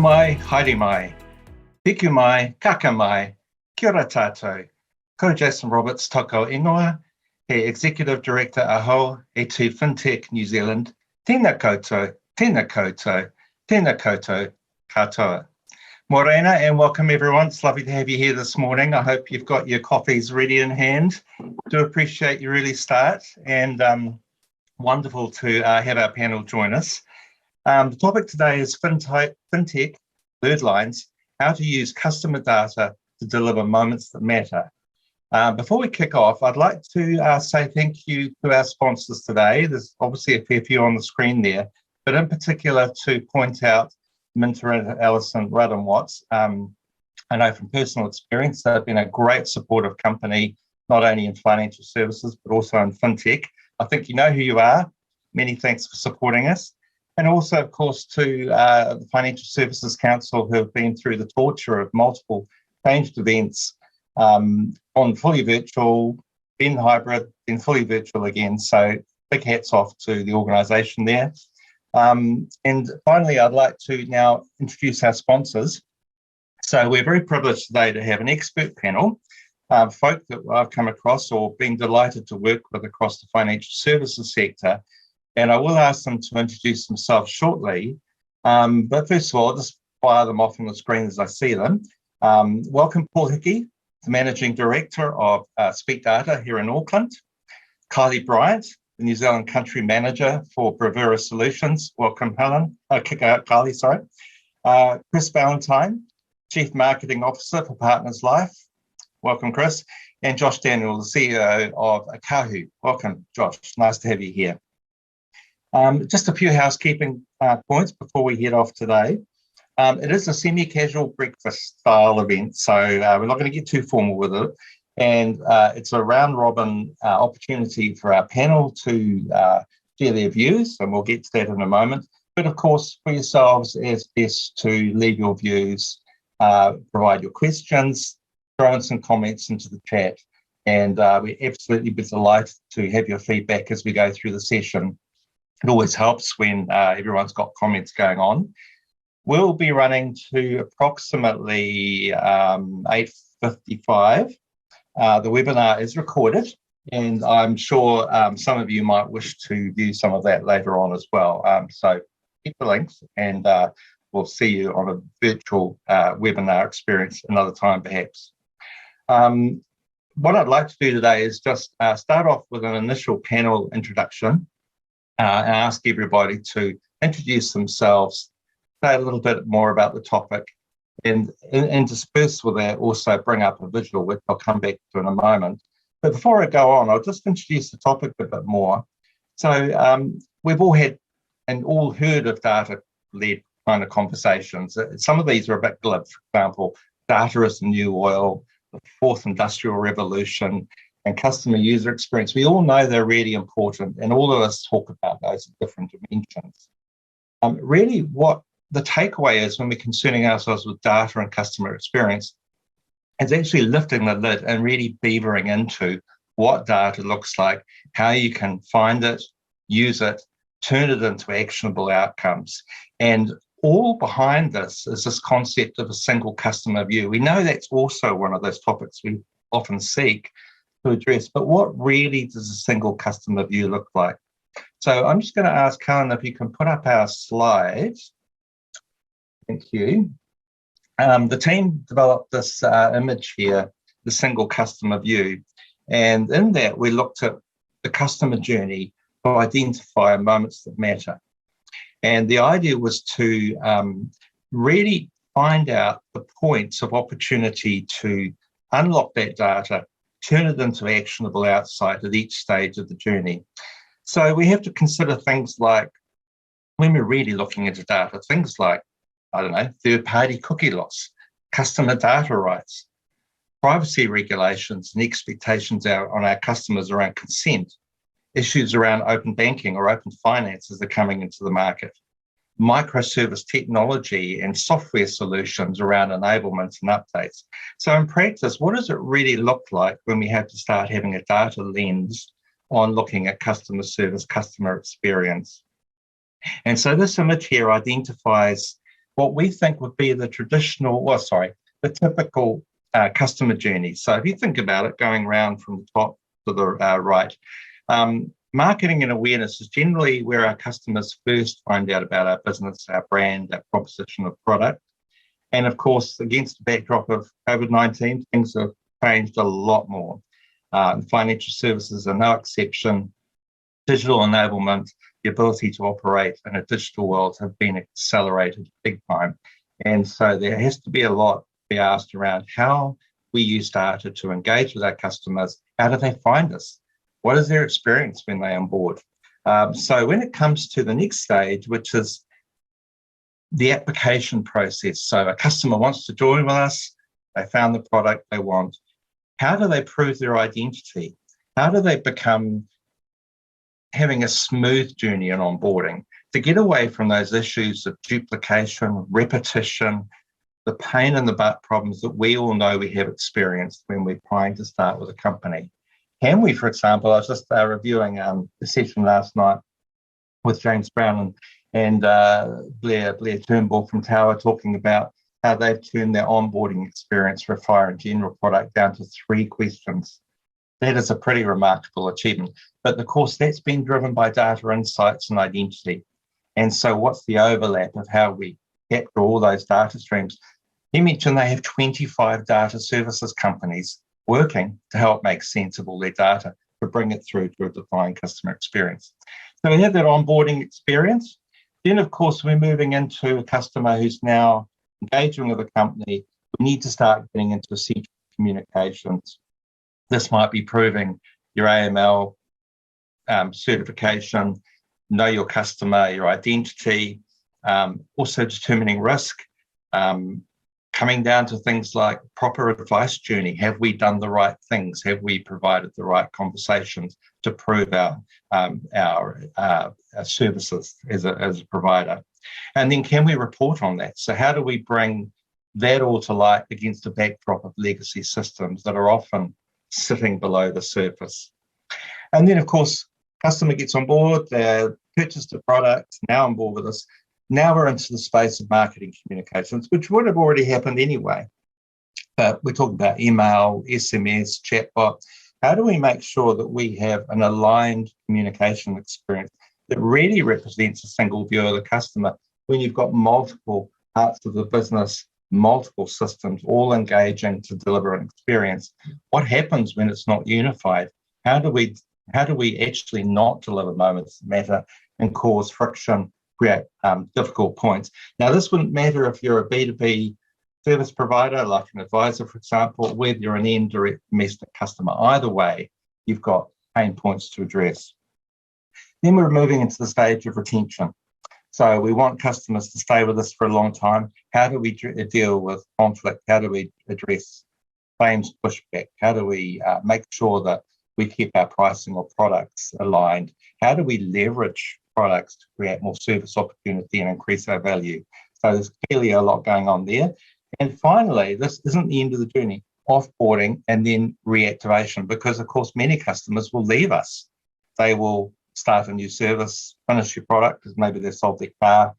mai, haere mai, piku mai, kaka mai, kia ora tātou. Ko Jason Roberts toko ingoa, he Executive Director aho e te FinTech New Zealand. Tēnā koutou, tēnā koutou, tēnā koutou katoa. Morena and welcome everyone. It's lovely to have you here this morning. I hope you've got your coffees ready in hand. Do appreciate your early start and wonderful to have our panel join us. The topic today is FinTech, Blurred Lines, how to use customer data to deliver moments that matter. Before we kick off, I'd like to say thank you to our sponsors today. There's obviously a fair few on the screen there, but in particular to point out Minter and Alison Rudd-and-Watts. I know from personal experience, they've been a great supportive company, not only in financial services, but also in FinTech. I think you know who you are. Many thanks for supporting us. And also, of course, to the Financial Services Council, who have been through the torture of multiple changed events on fully virtual, then hybrid, then fully virtual again. So big hats off to the organisation there. And finally, I'd like to now introduce our sponsors. So we're very privileged today to have an expert panel, folk that I've come across or been delighted to work with across the financial services sector. And I will ask them to introduce themselves shortly. But first of all, I'll just fire them off on the screen as I see them. Welcome, Paul Hickey, the Managing Director of Speak Data here in Auckland. Kylie Bryant, the New Zealand Country Manager for Bravura Solutions. Welcome, Kylie, sorry. Kris Ballantyne, Chief Marketing Officer for Partners Life. Welcome, Kris. And Josh Daniell, the CEO of Akahu. Welcome, Josh. Nice to have you here. Just a few housekeeping points before we head off today. It is a semi-casual breakfast style event, so we're not going to get too formal with it. And it's a round-robin opportunity for our panel to share their views, and we'll get to that in a moment. But of course, for yourselves, it's best to leave your views, provide your questions, throw in some comments into the chat, and we're absolutely delighted to have your feedback as we go through the session. It always helps when everyone's got comments going on. We'll be running to approximately 8:55. The webinar is recorded, and I'm sure some of you might wish to view some of that later on as well. So keep the links, and we'll see you on a virtual webinar experience another time, perhaps. What I'd like to do today is just start off with an initial panel introduction and ask everybody to introduce themselves, say a little bit more about the topic, and interspersed with that also bring up a visual, which I'll come back to in a moment. But before I go on, I'll just introduce the topic a bit more. So we've all had and all heard of data-led kind of conversations. Some of these are a bit glib. For example, data is the new oil, the fourth industrial revolution, and customer user experience. We all know they're really important, and all of us talk about those at different dimensions. Really, what the takeaway is when we're concerning ourselves with data and customer experience is actually lifting the lid and really beavering into what data looks like, how you can find it, use it, turn it into actionable outcomes. And all behind this is this concept of a single customer view. We know that's also one of those topics we often seek to address, but what really does a single customer view look like? So I'm just going to ask Helen if you can put up our slides. Thank you. The team developed this image here, the single customer view, and in that we looked at the customer journey to identify moments that matter. And the idea was to really find out the points of opportunity to unlock that data, turn it into actionable insight at each stage of the journey. So we have to consider things like, when we're really looking into data, things like, I don't know, third-party cookie loss, customer data rights, privacy regulations and expectations on our customers around consent, issues around open banking or open finance as they're coming into the market, microservice technology and software solutions around enablement and updates. So in practice, what does it really look like when we have to start having a data lens on looking at customer service, customer experience? And so this image here identifies what we think would be the typical customer journey. So if you think about it, going around from the top to the right, marketing and awareness is generally where our customers first find out about our business, our brand, our proposition of product. And of course, against the backdrop of COVID-19, things have changed a lot more. Financial services are no exception. Digital enablement, the ability to operate in a digital world have been accelerated big time. And so there has to be a lot to be asked around how we use data to engage with our customers. How do they find us? What is their experience when they onboard? So when it comes to the next stage, which is the application process. So a customer wants to join with us. They found the product they want. How do they prove their identity? How do they become having a smooth journey in onboarding to get away from those issues of duplication, repetition, the pain in the butt problems that we all know we have experienced when we're trying to start with a company? Can we, for example, I was just reviewing a session last night with James Brown and Blair Turnbull from Tower, talking about how they've turned their onboarding experience for a fire and general product down to 3 questions. That is a pretty remarkable achievement. But of course, that's been driven by data insights and identity. And so what's the overlap of how we capture all those data streams? You mentioned they have 25 data services companies working to help make sense of all their data to bring it through to a defined customer experience. So we have that onboarding experience. Then, of course, we're moving into a customer who's now engaging with a company. We need to start getting into essential communications. This might be proving your AML certification, know your customer, your identity, also determining risk, coming down to things like proper advice journey. Have we done the right things? Have we provided the right conversations to prove our services as a provider? And then can we report on that? So how do we bring that all to light against the backdrop of legacy systems that are often sitting below the surface? And then, of course, customer gets on board, they've purchased a product, now on board with us. Now we're into the space of marketing communications, which would have already happened anyway. But we're talking about email, SMS, chatbot. How do we make sure that we have an aligned communication experience that really represents a single view of the customer when you've got multiple parts of the business, multiple systems, all engaging to deliver an experience? What happens when it's not unified? How do we actually not deliver moments that matter and cause friction, create difficult points? Now, this wouldn't matter if you're a B2B service provider, like an advisor, for example, whether you're an indirect domestic customer. Either way, you've got pain points to address. Then we're moving into the stage of retention. So we want customers to stay with us for a long time. How do we deal with conflict? How do we address claims pushback? How do we make sure that we keep our pricing or products aligned? How do we leverage products to create more service opportunity and increase our value? So there's clearly a lot going on there. And finally, this isn't the end of the journey, offboarding and then reactivation, because of course many customers will leave us. They will start a new service, finish your product because maybe they've sold their car,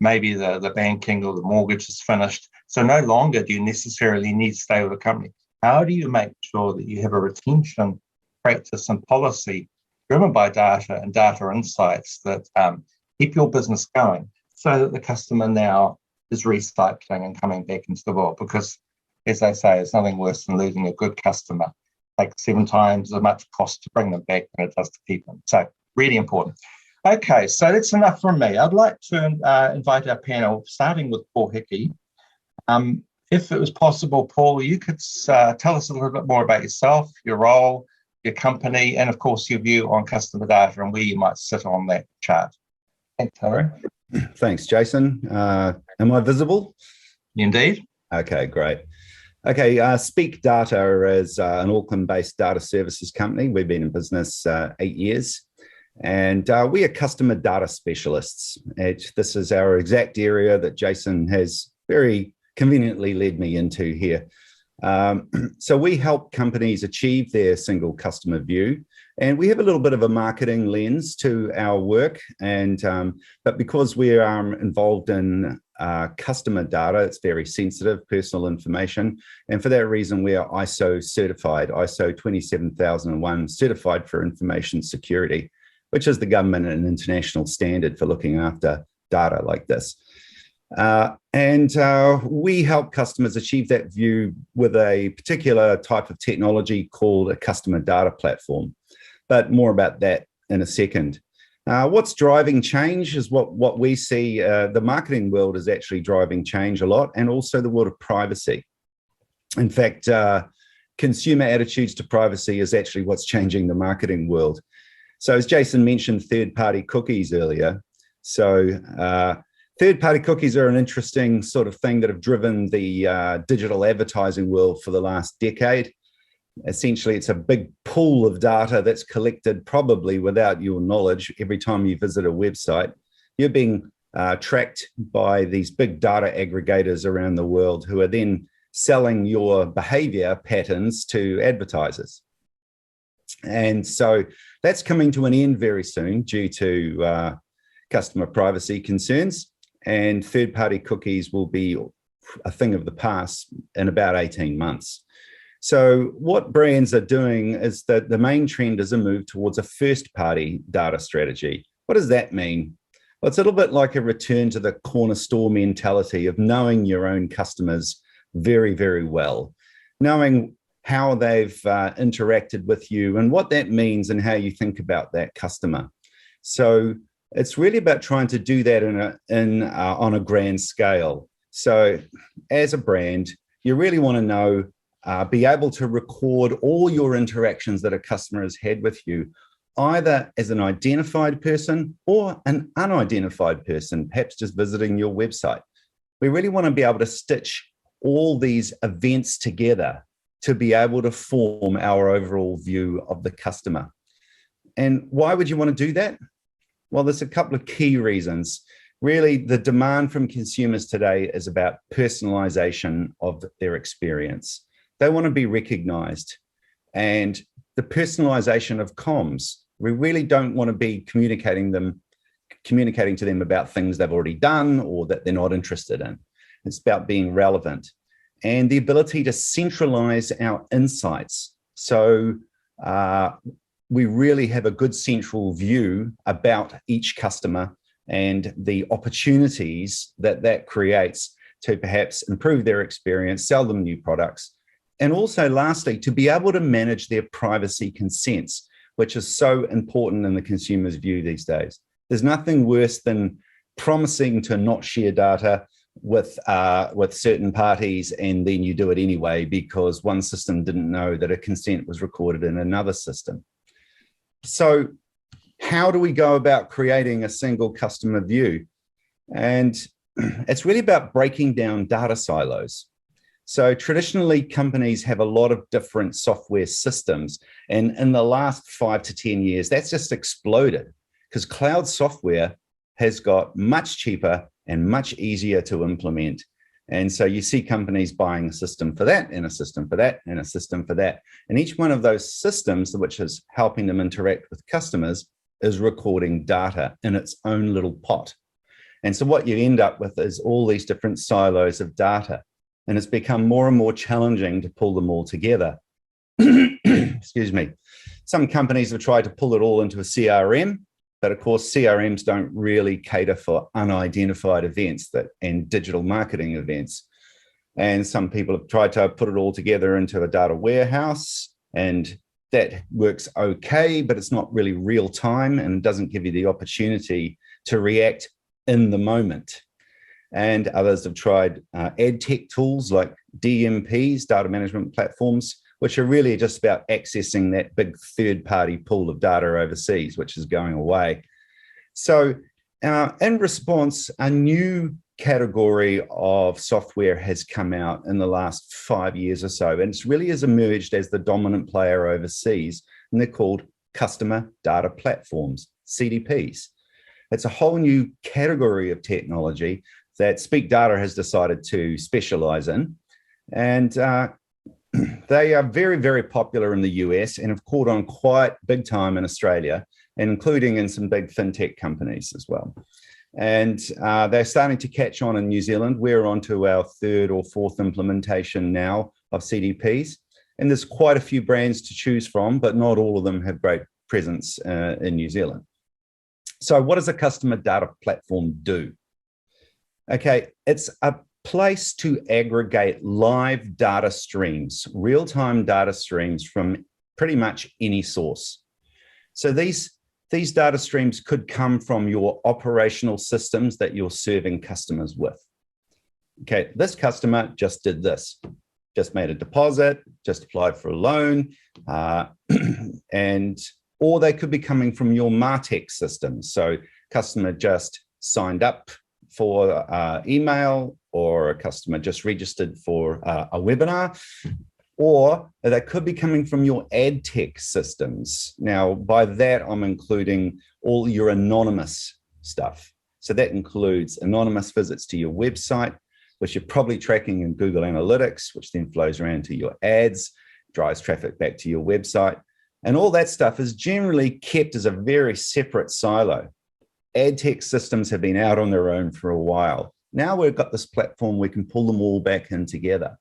maybe the banking or the mortgage is finished. So no longer do you necessarily need to stay with a company. How do you make sure that you have a retention practice and policy driven by data and data insights that keep your business going so that the customer now is recycling and coming back into the world? Because, as they say, it's nothing worse than losing a good customer. It takes 7 times as much cost to bring them back than it does to keep them. So really important. Okay, so that's enough from me. I'd like to invite our panel, starting with Paul Hickey. If it was possible, Paul, you could tell us a little bit more about yourself, your role, your company, and of course your view on customer data and where you might sit on that chart. Thanks, Hilary. Thanks, Jason. Am I visible? Indeed. Okay, great. Okay, Speak Data is an Auckland-based data services company. We've been in business 8 years, and we are customer data specialists. This is our exact area that Jason has very conveniently led me into here. So we help companies achieve their single customer view And we have a little bit of a marketing lens to our work, but because we are involved in customer data, it's very sensitive, personal information. And for that reason, we are ISO certified, ISO 27001 certified for information security, which is the government and international standard for looking after data like this. We help customers achieve that view with a particular type of technology called a customer data platform. But more about that in a second. What's driving change is what we see. The marketing world is actually driving change a lot, and also the world of privacy. In fact, consumer attitudes to privacy is actually what's changing the marketing world. So as Jason mentioned, third-party cookies earlier. So third-party cookies are an interesting sort of thing that have driven the digital advertising world for the last decade. Essentially, it's a big pool of data that's collected probably without your knowledge. Every time you visit a website, you're being tracked by these big data aggregators around the world who are then selling your behavior patterns to advertisers. And so that's coming to an end very soon due to customer privacy concerns, and third-party cookies will be a thing of the past in about 18 months. So what brands are doing is that the main trend is a move towards a first-party data strategy. What does that mean? Well, it's a little bit like a return to the corner store mentality of knowing your own customers very, very well, knowing how they've interacted with you and what that means and how you think about that customer. So it's really about trying to do that on a grand scale. So as a brand, you really want to know, be able to record all your interactions that a customer has had with you, either as an identified person or an unidentified person, perhaps just visiting your website. We really want to be able to stitch all these events together to be able to form our overall view of the customer. And why would you want to do that? Well, there's a couple of key reasons. Really, the demand from consumers today is about personalization of their experience. They want to be recognized. And the personalization of comms, we really don't want to be communicating to them about things they've already done or that they're not interested in. It's about being relevant and the ability to centralize our insights. So we really have a good central view about each customer and the opportunities that creates to perhaps improve their experience, sell them new products, and also lastly, to be able to manage their privacy consents, which is so important in the consumer's view these days. There's nothing worse than promising to not share data with certain parties, and then you do it anyway because one system didn't know that a consent was recorded in another system. So how do we go about creating a single customer view? And it's really about breaking down data silos. So traditionally, companies have a lot of different software systems. And in the last 5 to 10 years, that's just exploded because cloud software has got much cheaper and much easier to implement. And so you see companies buying a system for that and a system for that and a system for that. And each one of those systems, which is helping them interact with customers, is recording data in its own little pot. And so what you end up with is all these different silos of data. And it's become more and more challenging to pull them all together. Excuse me. Some companies have tried to pull it all into a CRM, but of course, CRMs don't really cater for unidentified events and digital marketing events. And some people have tried to put it all together into a data warehouse, and that works okay, but it's not really real time and doesn't give you the opportunity to react in the moment. And others have tried ad tech tools like DMPs, data management platforms, which are really just about accessing that big third-party pool of data overseas, which is going away. So in response, a new category of software has come out in the last 5 years or so, and it's really has emerged as the dominant player overseas, and they're called customer data platforms, CDPs. It's a whole new category of technology that Speak Data has decided to specialize in. And They are very, very popular in the US and have caught on quite big time in Australia, and including in some big FinTech companies as well. And they're starting to catch on in New Zealand. We're on to our third or fourth implementation now of CDPs. And there's quite a few brands to choose from, but not all of them have great presence in New Zealand. So what does a customer data platform do? Okay, it's a place to aggregate live data streams, real-time data streams from pretty much any source. So these data streams could come from your operational systems that you're serving customers with. Okay, this customer just did this, just made a deposit, just applied for a loan, or they could be coming from your MarTech system. So customer just signed up for email, or a customer just registered for a webinar, or they could be coming from your ad tech systems. Now, by that, I'm including all your anonymous stuff. So that includes anonymous visits to your website, which you're probably tracking in Google Analytics, which then flows around to your ads, drives traffic back to your website. And all that stuff is generally kept as a very separate silo. Ad tech systems have been out on their own for a while. Now we've got this platform, we can pull them all back in together.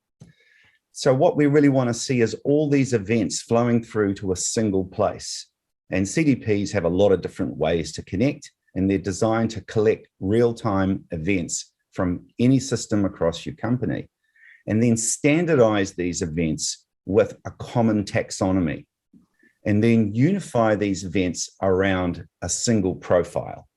So what we really want to see is all these events flowing through to a single place. And CDPs have a lot of different ways to connect, and they're designed to collect real-time events from any system across your company, and then standardize these events with a common taxonomy, and then unify these events around a single profile.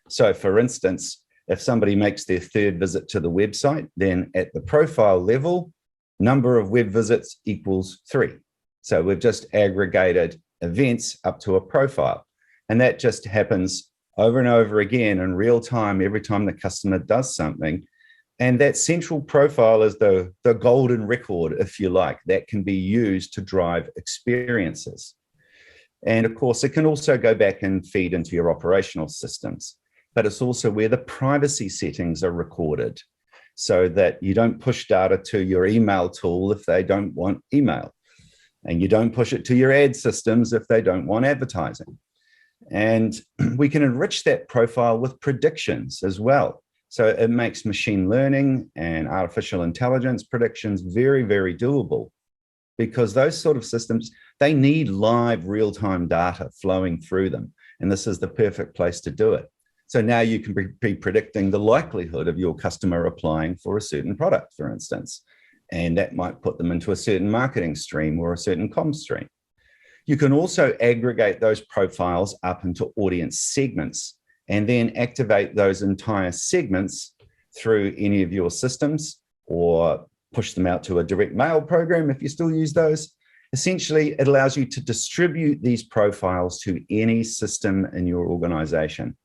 So for instance, if somebody makes their third visit to the website, then at the profile level, number of web visits equals 3. So we've just aggregated events up to a profile. And that just happens over and over again in real time, every time the customer does something. And that central profile is the golden record, if you like, that can be used to drive experiences. And of course, it can also go back and feed into your operational systems, but it's also where the privacy settings are recorded so that you don't push data to your email tool if they don't want email, and you don't push it to your ad systems if they don't want advertising. And we can enrich that profile with predictions as well. So it makes machine learning and artificial intelligence predictions very, very doable, because those sort of systems, they need live real-time data flowing through them. And this is the perfect place to do it. So now you can be predicting the likelihood of your customer applying for a certain product, for instance, and that might put them into a certain marketing stream or a certain comms stream. You can also aggregate those profiles up into audience segments and then activate those entire segments through any of your systems, or push them out to a direct mail program if you still use those. Essentially, it allows you to distribute these profiles to any system in your organization,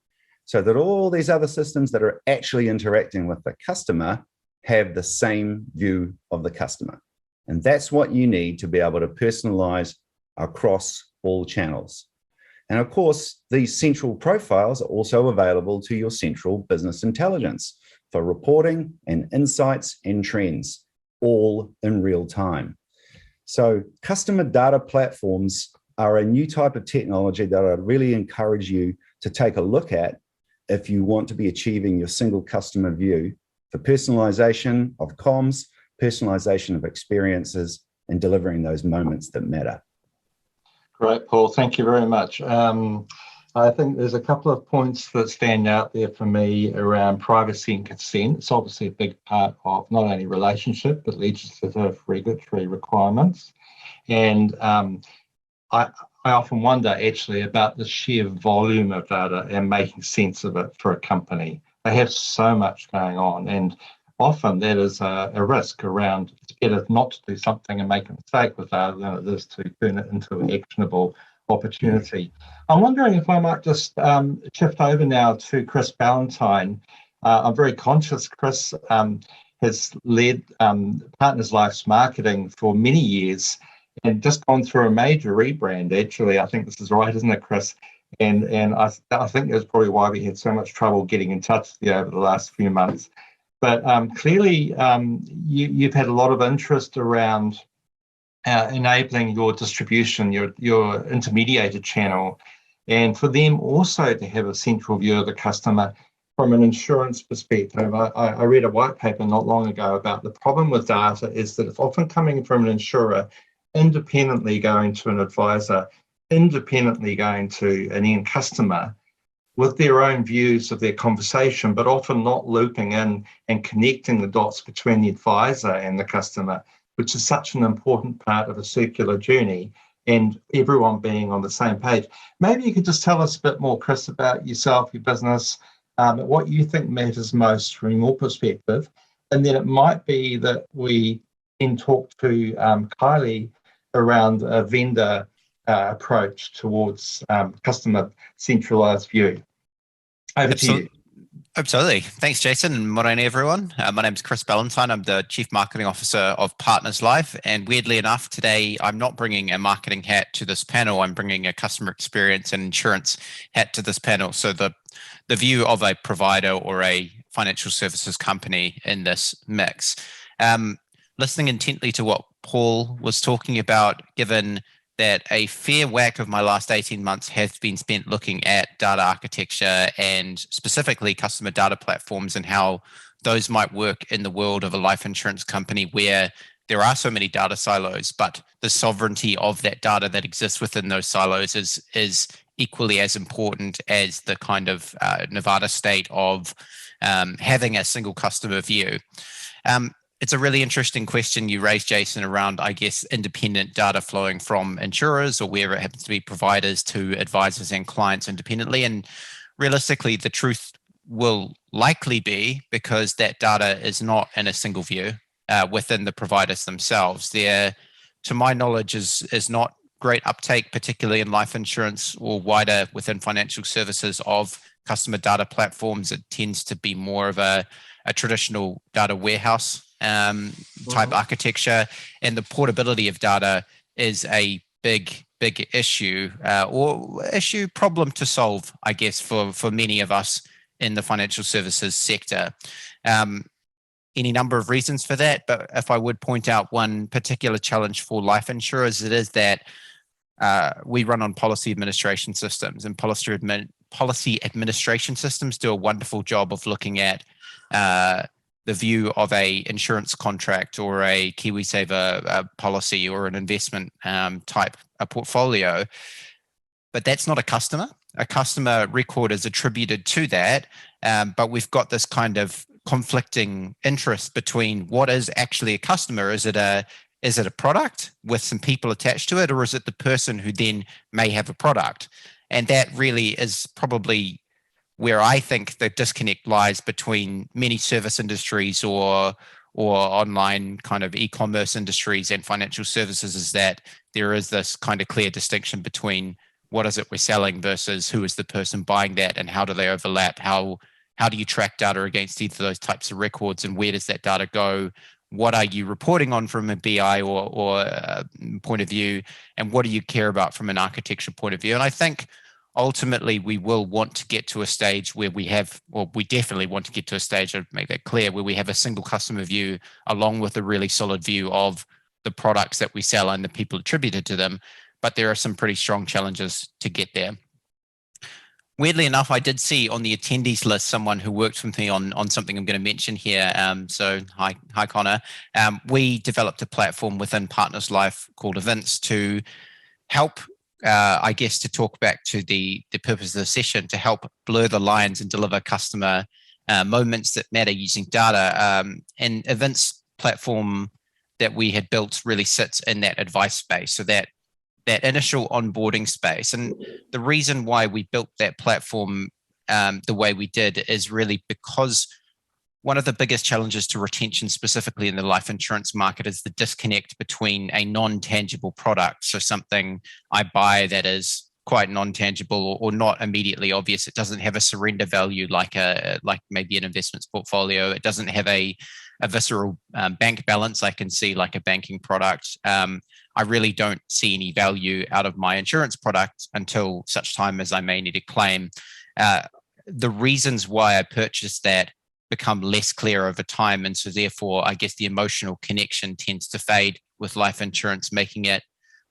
so that all these other systems that are actually interacting with the customer have the same view of the customer. And that's what you need to be able to personalize across all channels. And of course, these central profiles are also available to your central business intelligence for reporting and insights and trends, all in real time. So customer data platforms are a new type of technology that I'd really encourage you to take a look at if you want to be achieving your single customer view for personalization of comms, personalization of experiences, and delivering those moments that matter. Great, Paul. Thank you very much. I think there's a couple of points that stand out there for me around privacy and consent. It's obviously a big part of not only relationship, but legislative regulatory requirements. And I often wonder actually about the sheer volume of data and making sense of it for a company. They have so much going on, and often that is a risk around. It's better not to do something and make a mistake with data than it is to turn it into an actionable opportunity. I'm wondering if I might just shift over now to Kris Ballantyne. I'm very conscious Kris has led Partners Life's marketing for many years and just gone through a major rebrand, actually. I think this is right, isn't it, Kris? And I think that's probably why we had so much trouble getting in touch with you over the last few months. But clearly, you've had a lot of interest around enabling your distribution, your intermediated channel, and for them also to have a central view of the customer from an insurance perspective. I read a white paper not long ago about the problem with data is that it's often coming from an insurer, independently going to an advisor, independently going to an end customer with their own views of their conversation, but often not looping in and connecting the dots between the advisor and the customer, which is such an important part of a circular journey and everyone being on the same page. Maybe you could just tell us a bit more, Kris, about yourself, your business, what you think matters most from your perspective. And then it might be that we can talk to Kylie around a vendor approach towards customer centralized view. Over to you. Absolutely. Thanks, Jason. And morning, everyone. My name is Kris Ballantyne. I'm the Chief Marketing Officer of Partners Life. And weirdly enough, today I'm not bringing a marketing hat to this panel. I'm bringing a customer experience and insurance hat to this panel. So the view of a provider or a financial services company in this mix. Listening intently to what Paul was talking about, given that a fair whack of my last 18 months has been spent looking at data architecture and specifically customer data platforms and how those might work in the world of a life insurance company where there are so many data silos, but the sovereignty of that data that exists within those silos is equally as important as the kind of Nevada state of having a single customer view. It's a really interesting question you raised, Jason, around, I guess, independent data flowing from insurers or wherever it happens to be providers to advisors and clients independently. And realistically, the truth will likely be because that data is not in a single view within the providers themselves. There, to my knowledge, is not great uptake, particularly in life insurance or wider within financial services of customer data platforms. It tends to be more of a traditional data warehouse type architecture, and the portability of data is a big issue or problem to solve, I guess, for many of us in the financial services sector. Any number of reasons for that, but if I would point out one particular challenge for life insurers, it is that we run on policy administration systems, and policy administration systems do a wonderful job of looking at the view of a insurance contract or a KiwiSaver policy or an investment type a portfolio, but that's not a customer. A customer record is attributed to that, but we've got this kind of conflicting interest between what is actually a customer. Is it a product with some people attached to it, or is it the person who then may have a product? And that really is probably where I think the disconnect lies between many service industries or online kind of e-commerce industries and financial services, is that there is this kind of clear distinction between what is it we're selling versus who is the person buying that and how do they overlap? How do you track data against either of those types of records, and where does that data go? What are you reporting on from a BI or point of view, and what do you care about from an architecture point of view? And I think ultimately we will want to get to a stage where we definitely want to get to a stage, I'd make that clear, where we have a single customer view along with a really solid view of the products that we sell and the people attributed to them. But there are some pretty strong challenges to get there. Weirdly enough, I did see on the attendees list someone who worked with me on something I'm going to mention here. So hi Connor. We developed a platform within Partners Life called Events to help, I guess, to talk back to the purpose of the session, to help blur the lines and deliver customer moments that matter using data. And Events platform that we had built really sits in that advice space, so that initial onboarding space. And the reason why we built that platform the way we did is really because one of the biggest challenges to retention, specifically in the life insurance market, is the disconnect between a non-tangible product. So something I buy that is quite non-tangible or not immediately obvious. It doesn't have a surrender value like maybe an investments portfolio. It doesn't have a visceral bank balance I can see like a banking product. I really don't see any value out of my insurance product until such time as I may need a claim. The reasons why I purchased that become less clear over time. And so therefore, I guess the emotional connection tends to fade with life insurance, making it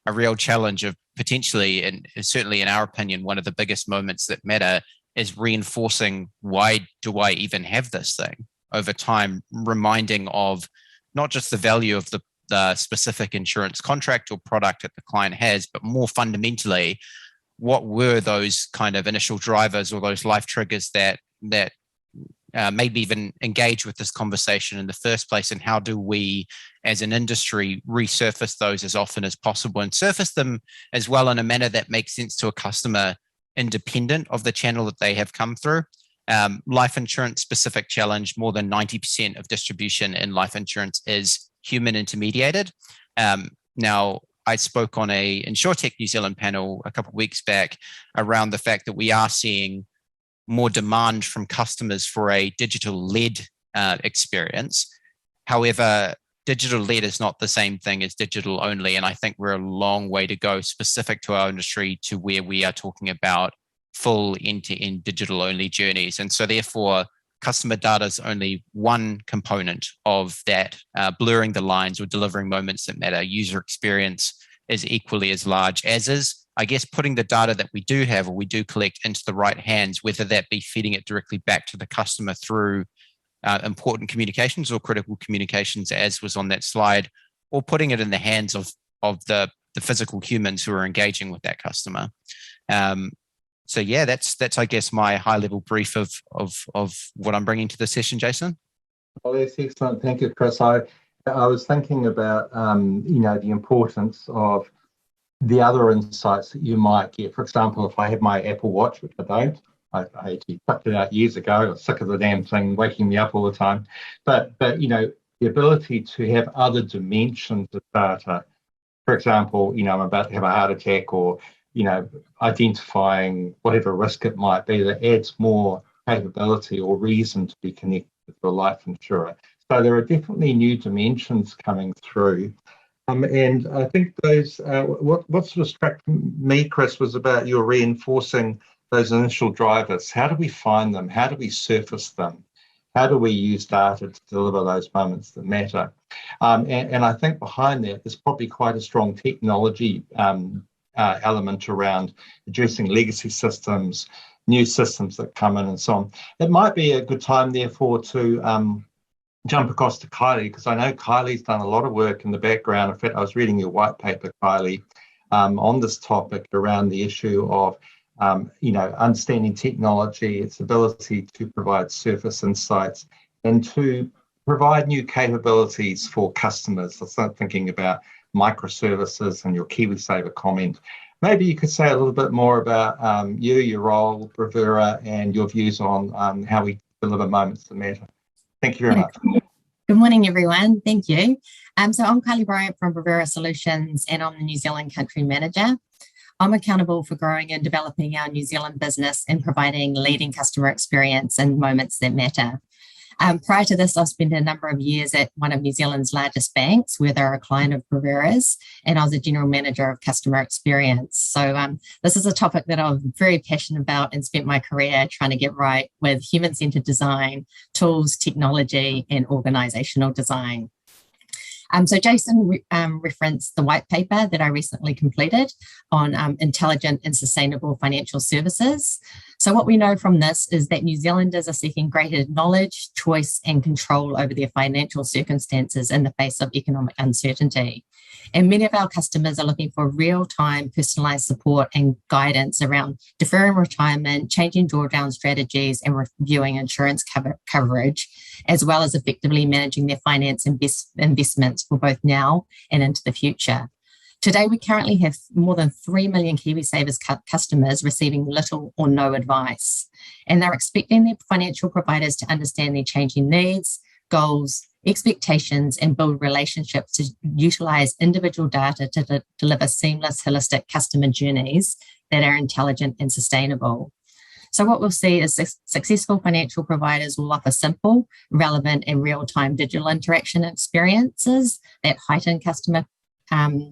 a real challenge of potentially, and certainly in our opinion, one of the biggest moments that matter is reinforcing, why do I even have this thing over time, reminding of not just the value of the specific insurance contract or product that the client has, but more fundamentally, what were those kind of initial drivers or those life triggers that maybe even engage with this conversation in the first place, and how do we as an industry resurface those as often as possible and surface them as well in a manner that makes sense to a customer independent of the channel that they have come through. Life insurance specific challenge, more than 90% of distribution in life insurance is human intermediated. Now, I spoke on a InsurTech New Zealand panel a couple of weeks back around the fact that we are seeing more demand from customers for a digital-led experience. However, digital-led is not the same thing as digital-only, and I think we're a long way to go specific to our industry to where we are talking about full end-to-end digital-only journeys. And so therefore, customer data is only one component of that, blurring the lines or delivering moments that matter. User experience is equally as large, as is, I guess, putting the data that we do have or we do collect into the right hands, whether that be feeding it directly back to the customer through important communications or critical communications, as was on that slide, or putting it in the hands of the physical humans who are engaging with that customer. So yeah, that's I guess my high level brief of what I'm bringing to the session, Jason. Well, that's excellent. Thank you, Kris. I was thinking about the importance of the other insights that you might get. For example, if I have my Apple Watch, which I don't, I actually plucked it out years ago. I was sick of the damn thing waking me up all the time. But the ability to have other dimensions of data. For example, I'm about to have a heart attack, or identifying whatever risk it might be, that adds more capability or reason to be connected to a life insurer. So there are definitely new dimensions coming through. And I think those, what sort of struck me, Kris, was about your reinforcing those initial drivers. How do we find them? How do we surface them? How do we use data to deliver those moments that matter? And I think behind that, there's probably quite a strong technology element around addressing legacy systems, new systems that come in and so on. It might be a good time, therefore, to jump across to Kylie, because I know Kylie's done a lot of work in the background. In fact, I was reading your white paper, Kylie, on this topic around the issue of understanding technology, its ability to provide surface insights and to provide new capabilities for customers. So start thinking about microservices and your KiwiSaver comment. Maybe you could say a little bit more about your role, Bravura, and your views on how we deliver moments that matter. Thank you very much. Good morning, everyone. Thank you. So I'm Kylie Bryant from Bravura Solutions, and I'm the New Zealand Country Manager. I'm accountable for growing and developing our New Zealand business and providing leading customer experience and moments that matter. Prior to this, I've spent a number of years at one of New Zealand's largest banks, where they're a client of Bravura's, and I was a general manager of customer experience. So this is a topic that I'm very passionate about and spent my career trying to get right with human-centered design, tools, technology, and organizational design. So Jason referenced the white paper that I recently completed on intelligent and sustainable financial services. So what we know from this is that New Zealanders are seeking greater knowledge, choice, and control over their financial circumstances in the face of economic uncertainty. And many of our customers are looking for real-time personalised support and guidance around deferring retirement, changing drawdown strategies, and reviewing insurance coverage, as well as effectively managing their finance investments for both now and into the future. Today, we currently have more than 3 million KiwiSavers customers receiving little or no advice, and they're expecting their financial providers to understand their changing needs, goals, expectations, and build relationships to utilise individual data to deliver seamless, holistic customer journeys that are intelligent and sustainable. So what we'll see is successful financial providers will offer simple, relevant, and real-time digital interaction experiences that heighten customer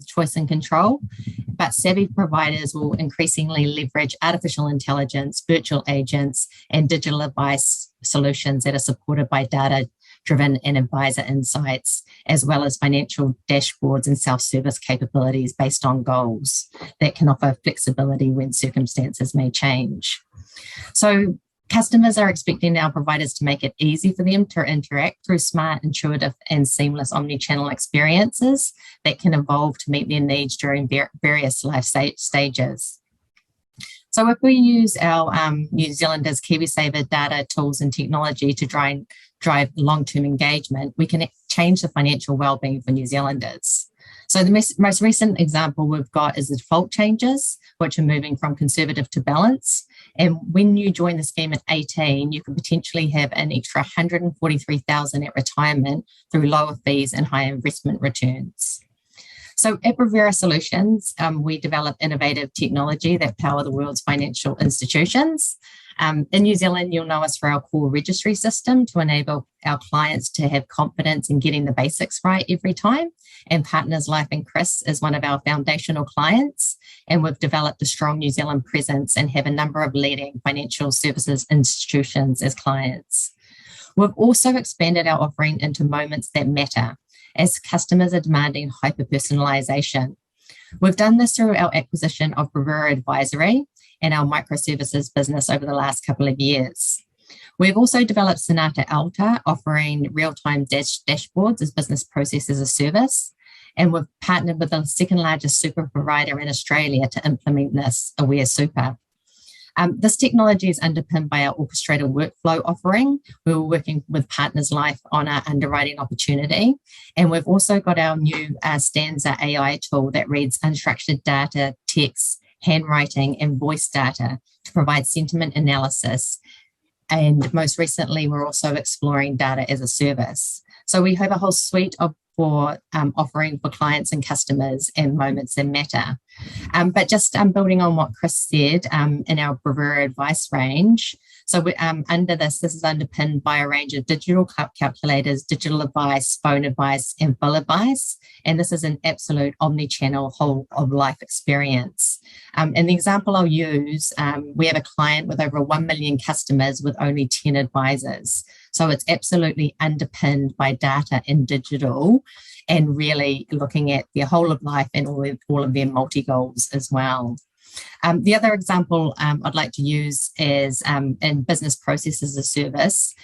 choice and control, but savvy providers will increasingly leverage artificial intelligence, virtual agents, and digital advice solutions that are supported by data driven and advisor insights, as well as financial dashboards and self-service capabilities based on goals that can offer flexibility when circumstances may change. So customers are expecting our providers to make it easy for them to interact through smart, intuitive, and seamless omni-channel experiences that can evolve to meet their needs during various life stages. So if we use our New Zealanders KiwiSaver data, tools, and technology to drive long-term engagement, we can change the financial well-being for New Zealanders. So the most recent example we've got is the default changes, which are moving from conservative to balance. And when you join the scheme at 18, you can potentially have an extra 143,000 at retirement through lower fees and higher investment returns. So at Bravura Solutions, we develop innovative technology that power the world's financial institutions. In New Zealand, you'll know us for our core registry system to enable our clients to have confidence in getting the basics right every time. And Partners Life and Kris is one of our foundational clients. And we've developed a strong New Zealand presence and have a number of leading financial services institutions as clients. We've also expanded our offering into moments that matter, as customers are demanding hyper-personalisation. We've done this through our acquisition of Bravura Advisory and our microservices business over the last couple of years. We've also developed Sonata Alta, offering real-time dashboards as business process as a service. And we've partnered with the second largest super provider in Australia to implement this, Aware Super. This technology is underpinned by our orchestrated workflow offering. We were working with Partners Life on our underwriting opportunity. And we've also got our new Stanza AI tool that reads unstructured data, text, handwriting, and voice data to provide sentiment analysis. And most recently, we're also exploring data as a service. So we have a whole suite of offering for clients and customers and moments that matter. But just building on what Kris said in our Bravura advice range. So we, under this is underpinned by a range of digital calculators, digital advice, phone advice, and bill advice. And this is an absolute omni-channel whole of life experience. And the example I'll use, we have a client with over 1 million customers with only 10 advisors. So it's absolutely underpinned by data and digital, and really looking at their whole of life and all of their multi-goals as well. The other example I'd like to use is in business process as a service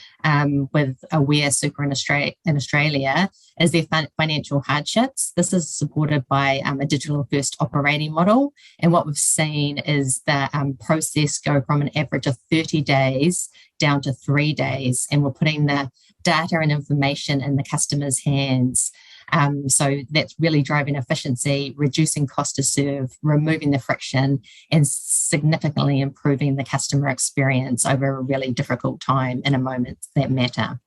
with Aware Super in Australia is their financial hardships. This is supported by a digital first operating model. And what we've seen is the process go from an average of 30 days down to 3 days. And we're putting the data and information in the customer's hands. So that's really driving efficiency, reducing cost to serve, removing the friction, and significantly improving the customer experience over a really difficult time in a moment that matter.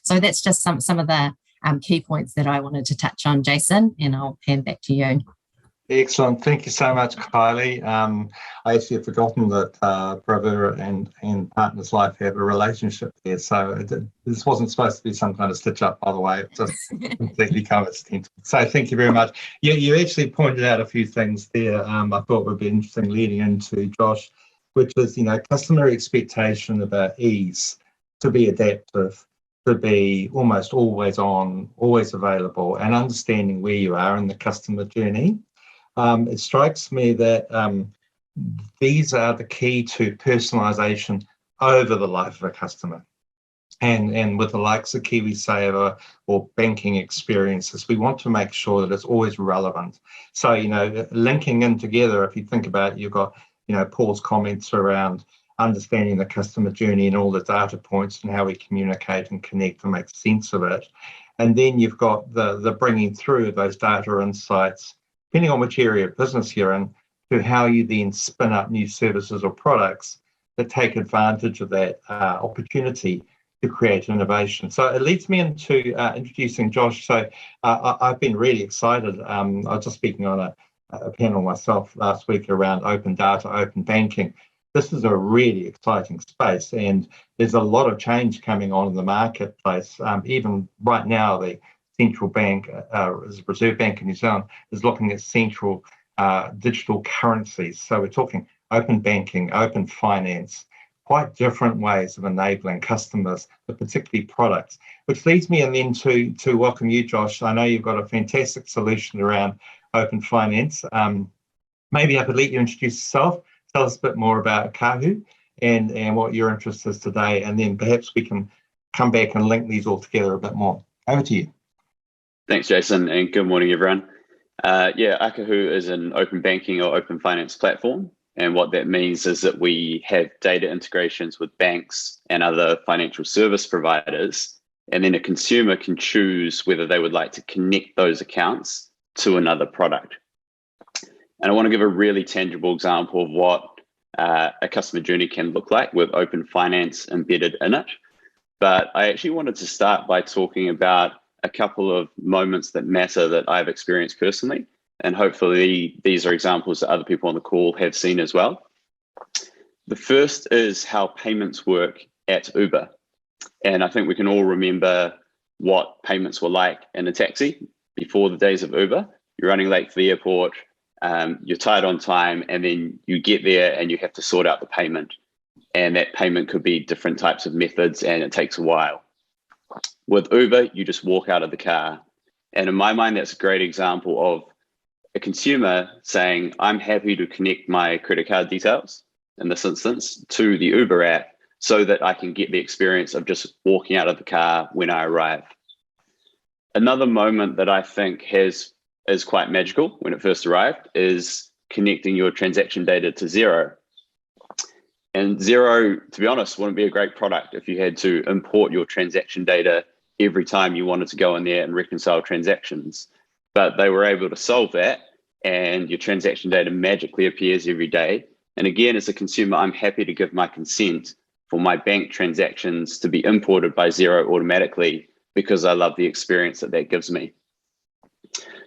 So that's just some of the key points that I wanted to touch on, Jason, and I'll hand back to you. Excellent. Thank you so much, Kylie. I actually had forgotten that Bravura and Partners Life have a relationship there. So this wasn't supposed to be some kind of stitch up, by the way. It just completely coincidental. So thank you very much. You actually pointed out a few things there I thought would be interesting leading into, Josh, which is, customer expectation about ease, to be adaptive, to be almost always on, always available, and understanding where you are in the customer journey. It strikes me that these are the key to personalisation over the life of a customer. And with the likes of KiwiSaver or banking experiences, we want to make sure that it's always relevant. So, linking in together, if you think about it, you've got, Paul's comments around understanding the customer journey and all the data points and how we communicate and connect and make sense of it. And then you've got the bringing through of those data insights, depending on which area of business you're in, to how you then spin up new services or products that take advantage of that opportunity to create innovation. So it leads me into introducing Josh. So I've been really excited. I was just speaking on a panel myself last week around open data, open banking. This is a really exciting space, and there's a lot of change coming on in the marketplace. Even right now, the central bank, the Reserve Bank of New Zealand, is looking at central digital currencies. So we're talking open banking, open finance, quite different ways of enabling customers, but particularly products, which leads me and then to welcome you, Josh. I know you've got a fantastic solution around open finance. Maybe I could let you introduce yourself, tell us a bit more about Akahu and what your interest is today, and then perhaps we can come back and link these all together a bit more. Over to you. Thanks, Jason, and good morning, everyone. Akahu is an open banking or open finance platform. And what that means is that we have data integrations with banks and other financial service providers. And then a consumer can choose whether they would like to connect those accounts to another product. And I want to give a really tangible example of what a customer journey can look like with open finance embedded in it. But I actually wanted to start by talking about a couple of moments that matter that I've experienced personally. And hopefully these are examples that other people on the call have seen as well. The first is how payments work at Uber. And I think we can all remember what payments were like in a taxi before the days of Uber. You're running late for the airport, you're tight on time, and then you get there and you have to sort out the payment. And that payment could be different types of methods, and it takes a while. With Uber, you just walk out of the car. And in my mind, that's a great example of a consumer saying, I'm happy to connect my credit card details, in this instance, to the Uber app so that I can get the experience of just walking out of the car when I arrive. Another moment that I think is quite magical when it first arrived is connecting your transaction data to Xero. And Xero, to be honest, wouldn't be a great product if you had to import your transaction data every time you wanted to go in there and reconcile transactions. But they were able to solve that, and your transaction data magically appears every day. And again, as a consumer, I'm happy to give my consent for my bank transactions to be imported by Xero automatically because I love the experience that gives me.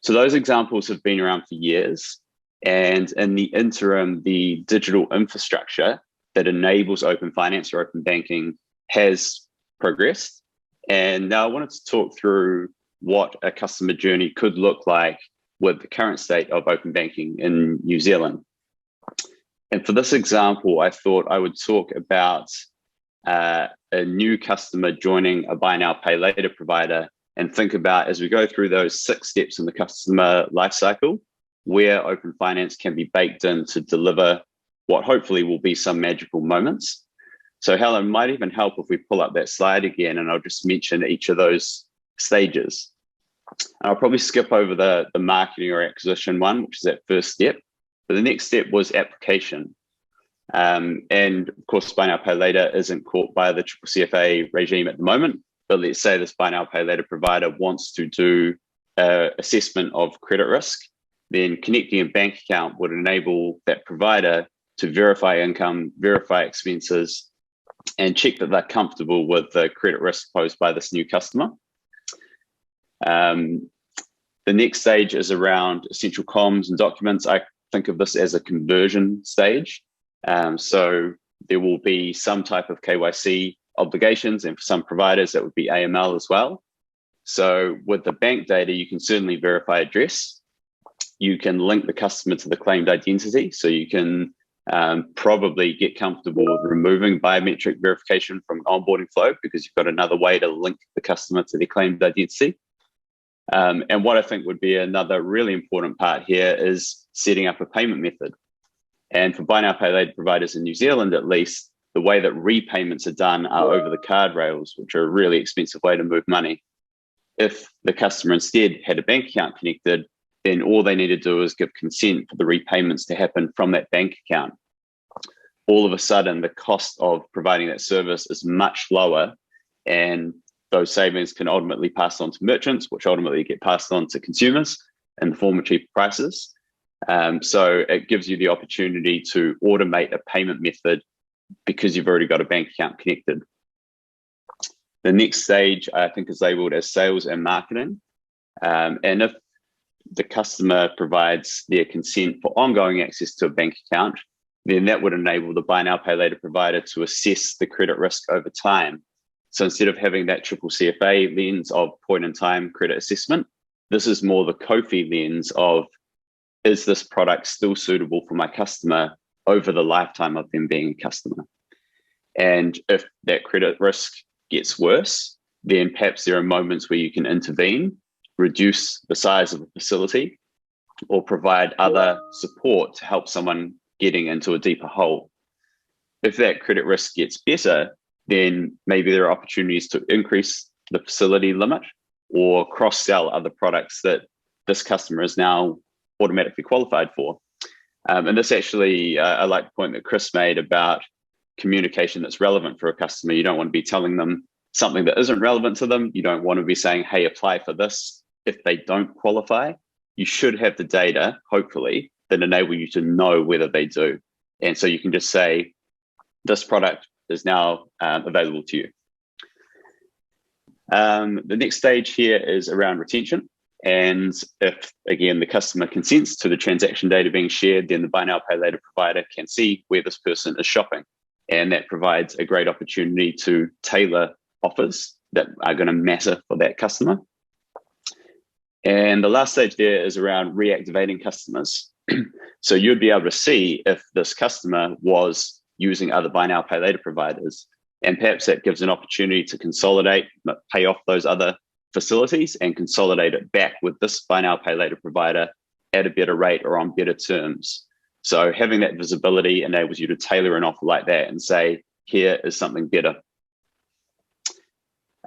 So those examples have been around for years. And in the interim, the digital infrastructure that enables open finance or open banking has progressed. And now I wanted to talk through what a customer journey could look like with the current state of open banking in New Zealand. And for this example, I thought I would talk about a new customer joining a buy now, pay later provider, and think about, as we go through those 6 steps in the customer lifecycle, where open finance can be baked in to deliver what hopefully will be some magical moments. So Helen, might even help if we pull up that slide again, and I'll just mention each of those stages. And I'll probably skip over the marketing or acquisition one, which is that first step. But the next step was application. And of course, buy now, pay later isn't caught by the CCCFA regime at the moment. But let's say this buy now, pay later provider wants to do an assessment of credit risk. Then connecting a bank account would enable that provider to verify income, verify expenses, and check that they're comfortable with the credit risk posed by this new customer. The next stage is around essential comms and documents. I think of this as a conversion stage. So there will be some type of KYC obligations, and for some providers that would be AML as well. So with the bank data, you can certainly verify address. You can link the customer to the claimed identity. So you can probably get comfortable with removing biometric verification from onboarding flow because you've got another way to link the customer to their claimed identity. And what I think would be another really important part here is setting up a payment method. And for buy now, pay later providers in New Zealand, at least, the way that repayments are done are over the card rails, which are a really expensive way to move money. If the customer instead had a bank account connected, then all they need to do is give consent for the repayments to happen from that bank account. All of a sudden, the cost of providing that service is much lower, and those savings can ultimately pass on to merchants, which ultimately get passed on to consumers in the form of cheaper prices. So it gives you the opportunity to automate a payment method because you've already got a bank account connected. The next stage, I think, is labeled as sales and marketing. And if the customer provides their consent for ongoing access to a bank account, then that would enable the buy now, pay later provider to assess the credit risk over time. So instead of having that CCCFA lens of point in time credit assessment, this is more the COFI lens of, is this product still suitable for my customer over the lifetime of them being a customer? And if that credit risk gets worse, then perhaps there are moments where you can intervene, reduce the size of the facility, or provide other support to help someone getting into a deeper hole. If that credit risk gets better, then maybe there are opportunities to increase the facility limit or cross-sell other products that this customer is now automatically qualified for. And this actually, I like the point that Kris made about communication that's relevant for a customer. You don't want to be telling them something that isn't relevant to them. You don't want to be saying, hey, apply for this if they don't qualify. You should have the data, hopefully, that enable you to know whether they do. And so you can just say, this product is now available to you. The next stage here is around retention. And if, again, the customer consents to the transaction data being shared, then the buy now, pay later provider can see where this person is shopping. And that provides a great opportunity to tailor offers that are going to matter for that customer. And the last stage there is around reactivating customers. So you'd be able to see if this customer was using other buy now, pay later providers. And perhaps that gives an opportunity to consolidate, pay off those other facilities and consolidate it back with this buy now, pay later provider at a better rate or on better terms. So having that visibility enables you to tailor an offer like that and say, here is something better.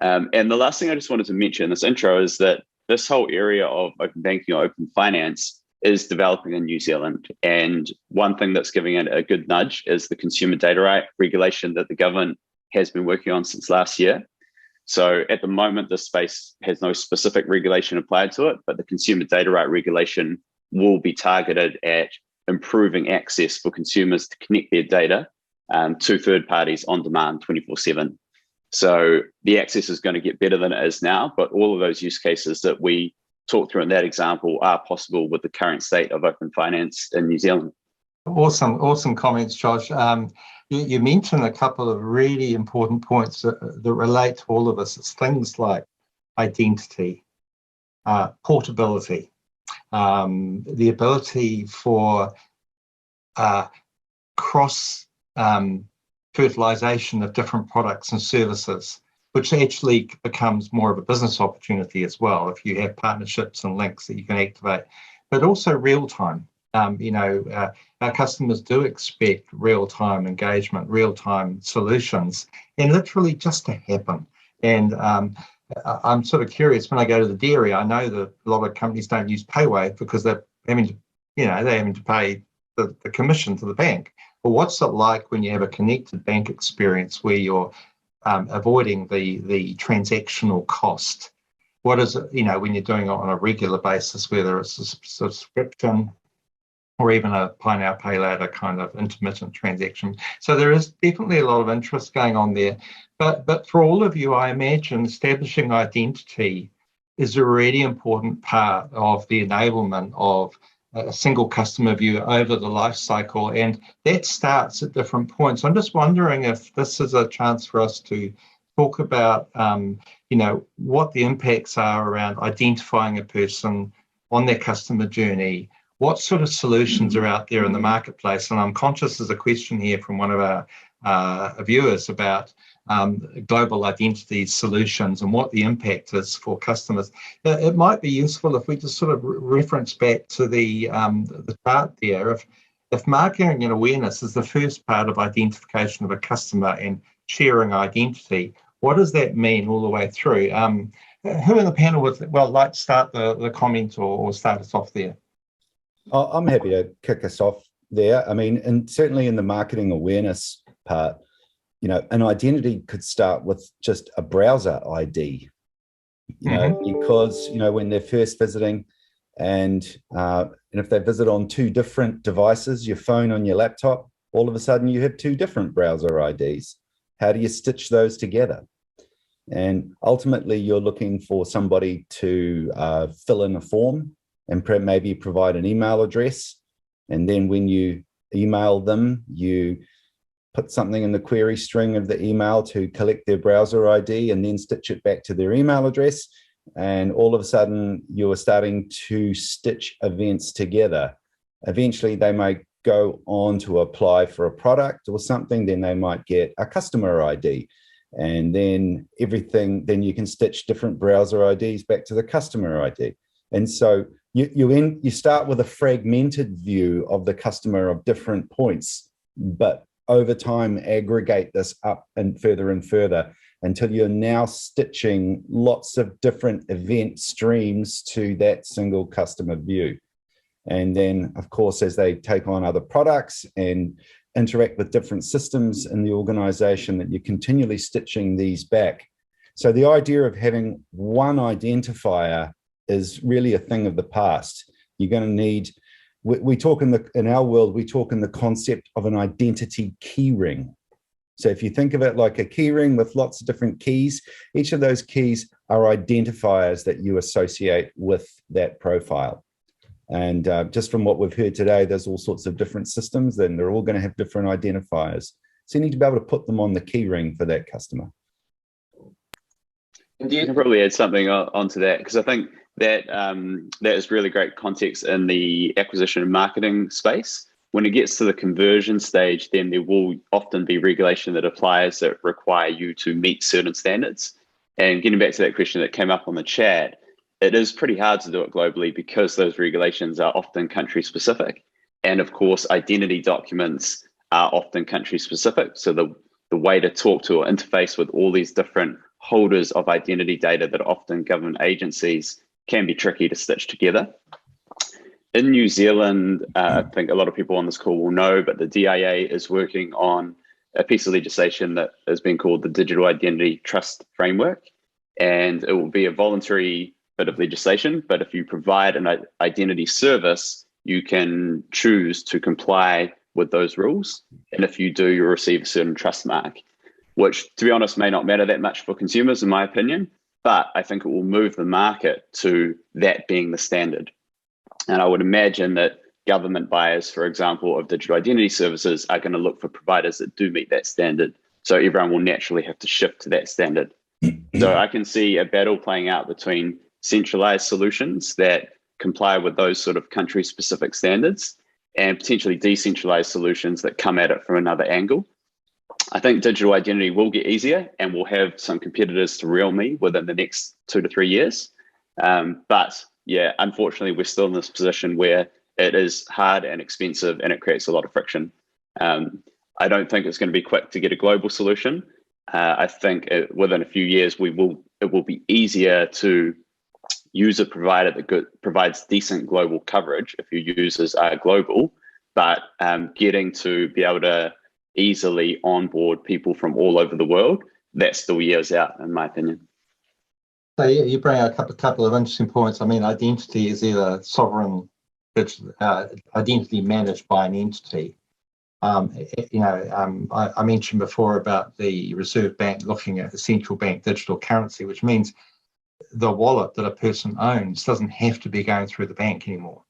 And the last thing I just wanted to mention in this intro is that this whole area of open banking or open finance is developing in New Zealand. And one thing that's giving it a good nudge is the consumer data right regulation that the government has been working on since last year. So at the moment, this space has no specific regulation applied to it, but the consumer data right regulation will be targeted at improving access for consumers to connect their data to third parties on demand 24/7. So the access is going to get better than it is now, but all of those use cases that we talked through in that example are possible with the current state of open finance in New Zealand. Awesome comments, Josh. You mentioned a couple of really important points that relate to all of us. It's things like identity, portability, the ability for cross fertilization of different products and services, which actually becomes more of a business opportunity as well if you have partnerships and links that you can activate, but also real time. Our customers do expect real-time engagement, real-time solutions, and literally just to happen. And I'm sort of curious, when I go to the dairy, I know that a lot of companies don't use PayWave because they're having to pay the commission to the bank. But what's it like when you have a connected bank experience where you're avoiding the transactional cost? What is it, when you're doing it on a regular basis, whether it's a subscription or even a buy now, pay later kind of intermittent transaction. So there is definitely a lot of interest going on there. But for all of you, I imagine establishing identity is a really important part of the enablement of a single customer view over the life cycle. And that starts at different points. I'm just wondering if this is a chance for us to talk about, what the impacts are around identifying a person on their customer journey. What sort of solutions are out there in the marketplace? And I'm conscious there's a question here from one of our viewers about global identity solutions and what the impact is for customers. It might be useful if we just sort of reference back to the chart there. If marketing and awareness is the first part of identification of a customer and sharing identity, what does that mean all the way through? Who in the panel would like to start the comment or start us off there? I'm happy to kick us off there. I mean, and certainly in the marketing awareness part, an identity could start with just a browser ID, because, when they're first visiting and if they visit on two different devices, your phone on your laptop, all of a sudden you have two different browser IDs. How do you stitch those together? And ultimately you're looking for somebody to fill in a form and maybe provide an email address. And then when you email them, you put something in the query string of the email to collect their browser ID and then stitch it back to their email address. And all of a sudden you are starting to stitch events together. Eventually they may go on to apply for a product or something, then they might get a customer ID. And then then you can stitch different browser IDs back to the customer ID. And so you start with a fragmented view of the customer of different points, but over time aggregate this up and further until you're now stitching lots of different event streams to that single customer view. And then, of course, as they take on other products and interact with different systems in the organization, that you're continually stitching these back. So the idea of having one identifier is really a thing of the past. You're going to need, we talk in our world, we talk in the concept of an identity key ring. So if you think of it like a key ring with lots of different keys, each of those keys are identifiers that you associate with that profile. And just from what we've heard today, there's all sorts of different systems, and they're all going to have different identifiers. So you need to be able to put them on the key ring for that customer. And you can probably add something onto that, because I think that that is really great context in the acquisition and marketing space. When it gets to the conversion stage, then there will often be regulation that applies that require you to meet certain standards. And getting back to that question that came up on the chat, it is pretty hard to do it globally because those regulations are often country specific. And of course, identity documents are often country specific. So the way to talk to or interface with all these different holders of identity data that are often government agencies can be tricky to stitch together. In New Zealand, I think a lot of people on this call will know, but the DIA is working on a piece of legislation that has been called the Digital Identity Trust Framework. And it will be a voluntary bit of legislation, but if you provide an identity service, you can choose to comply with those rules. And if you do, you'll receive a certain trust mark, which, to be honest, may not matter that much for consumers, in my opinion, but I think it will move the market to that being the standard. And I would imagine that government buyers, for example, of digital identity services are going to look for providers that do meet that standard. So everyone will naturally have to shift to that standard. So I can see a battle playing out between centralized solutions that comply with those sort of country-specific standards and potentially decentralized solutions that come at it from another angle. I think digital identity will get easier and we'll have some competitors to reel me within the next 2 to 3 years. But yeah, unfortunately, we're still in this position where it is hard and expensive and it creates a lot of friction. I don't think it's going to be quick to get a global solution. I think within a few years, it will be easier to use a provider that provides decent global coverage if your users are global, but getting to be able to easily onboard people from all over the world, that's still years out, in my opinion. So you bring out a couple of interesting points. I mean, identity is either identity managed by an entity. I mentioned before about the Reserve Bank looking at the central bank digital currency, which means the wallet that a person owns doesn't have to be going through the bank anymore.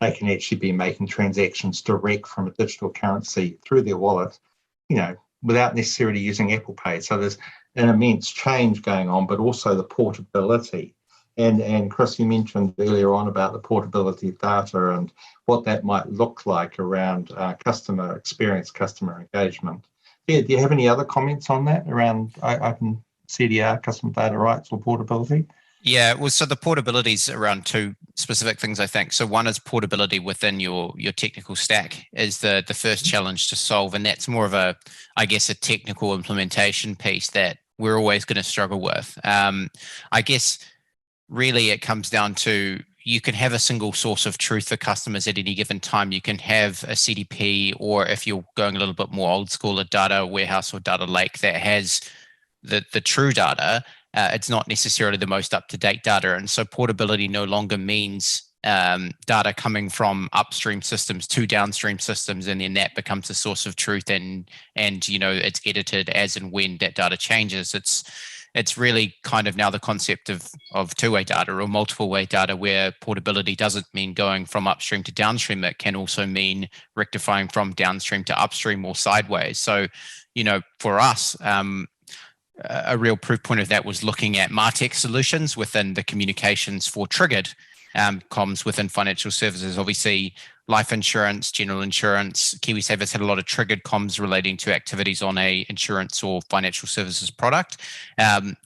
They can actually be making transactions direct from a digital currency through their wallet, without necessarily using Apple Pay. So there's an immense change going on, but also the portability. And Kris, you mentioned earlier on about the portability of data and what that might look like around customer experience, customer engagement. Yeah, do you have any other comments on that around open CDR, customer data rights, or portability? Yeah, well, so the portability is around two specific things, I think. So one is portability within your technical stack is the first challenge to solve. And that's more of a technical implementation piece that we're always going to struggle with. I guess really it comes down to you can have a single source of truth for customers at any given time. You can have a CDP, or if you're going a little bit more old school, a data warehouse or data lake that has the true data. It's not necessarily the most up-to-date data. And so portability no longer means data coming from upstream systems to downstream systems, and then that becomes a source of truth and it's edited as and when that data changes. It's really kind of now the concept of two-way data or multiple-way data, where portability doesn't mean going from upstream to downstream. It can also mean rectifying from downstream to upstream or sideways. So, for us, a real proof point of that was looking at MarTech solutions within the communications for triggered comms within financial services. Obviously, life insurance, general insurance. KiwiSaver's had a lot of triggered comms relating to activities on a insurance or financial services product. And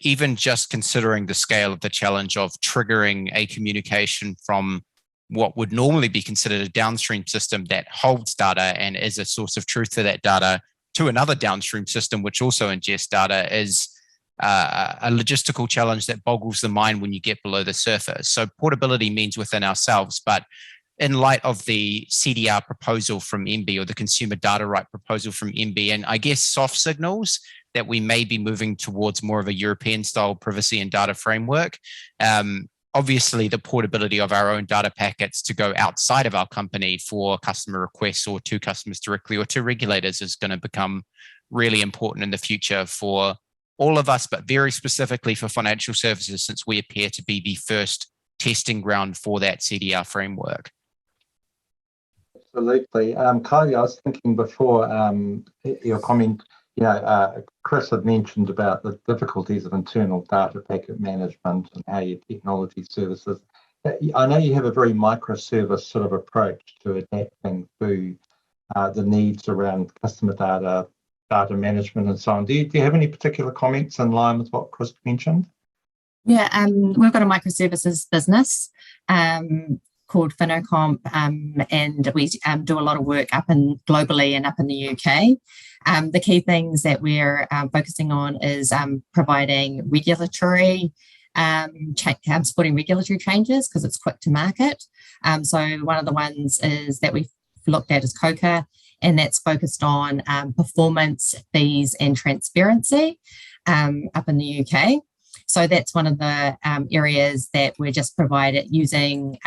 even just considering the scale of the challenge of triggering a communication from what would normally be considered a downstream system that holds data and is a source of truth to that data to another downstream system which also ingests data is a logistical challenge that boggles the mind when you get below the surface. So portability means within ourselves, but in light of the CDR proposal from MB, or the consumer data right proposal from MB, and I guess soft signals that we may be moving towards more of a European style privacy and data framework, obviously the portability of our own data packets to go outside of our company for customer requests or to customers directly or to regulators is going to become really important in the future for all of us, but very specifically for financial services, since we appear to be the first testing ground for that CDR framework. Absolutely. Kylie, I was thinking before your comment, Kris had mentioned about the difficulties of internal data packet management and how your technology services. I know you have a very microservice sort of approach to adapting to the needs around customer data management and so on. Do you have any particular comments in line with what Kris mentioned? Yeah, we've got a microservices business called Finocomp, and we do a lot of work globally and up in the UK. The key things that we're focusing on is providing regulatory, supporting regulatory changes because it's quick to market. So one of the ones is that we've looked at is COCA, and that's focused on performance, fees, and transparency up in the UK. So that's one of the areas that we're just provided using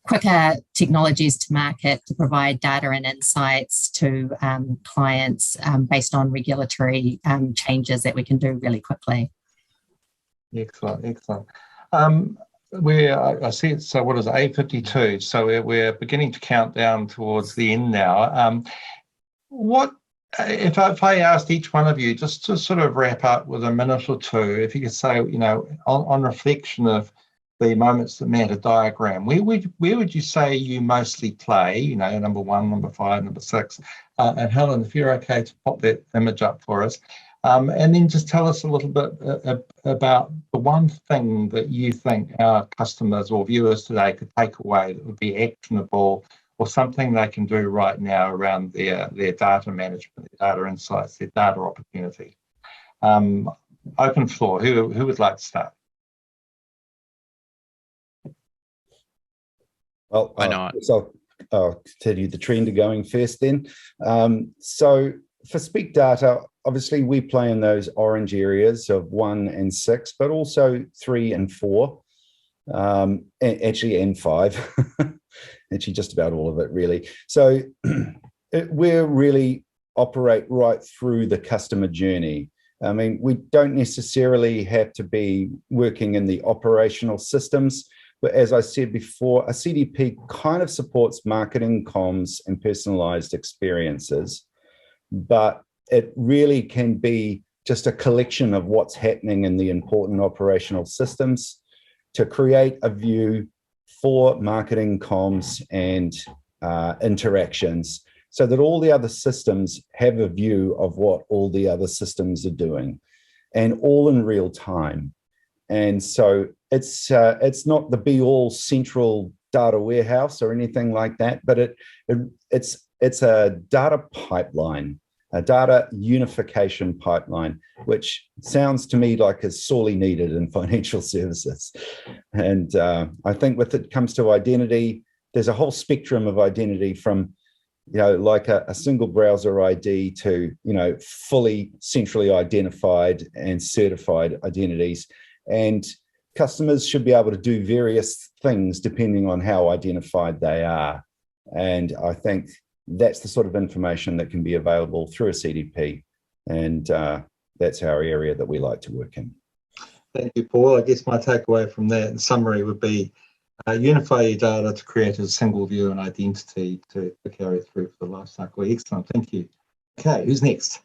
quicker technologies to market to provide data and insights to clients based on regulatory changes that we can do really quickly. Excellent. I see it's, so what is it, 8:52, so we're beginning to count down towards the end now. If I asked each one of you just to sort of wrap up with a minute or two, if you could say, on reflection of the moments that matter diagram, where would you say you mostly play, number 1, number 5, number 6, and Helen, if you're okay to pop that image up for us, and then just tell us a little bit about the one thing that you think our customers or viewers today could take away that would be actionable, or something they can do right now around their data management, their data insights, their data opportunity. Open floor. Who would like to start? Well, why not? I'll tell you the trend of going first then. So for Speak Data, obviously we play in those orange areas of 1 and 6, but also 3 and 4, and 5. Actually just about all of it really. So we really operate right through the customer journey. I mean, we don't necessarily have to be working in the operational systems, but as I said before, a CDP kind of supports marketing, comms, and personalized experiences, but it really can be just a collection of what's happening in the important operational systems to create a view for marketing, comms, and interactions, so that all the other systems have a view of what all the other systems are doing, and all in real time. And so it's not the be-all central data warehouse or anything like that, but it's a data pipeline, a data unification pipeline, which sounds to me like is sorely needed in financial services. And I think when it comes to identity, there's a whole spectrum of identity from, like a single browser ID to, fully centrally identified and certified identities. And customers should be able to do various things depending on how identified they are. And I think that's the sort of information that can be available through a CDP. And that's our area that we like to work in. Thank you, Paul. I guess my takeaway from that in summary would be unify your data to create a single view and identity to carry through for the life cycle. Excellent, thank you. Okay, who's next?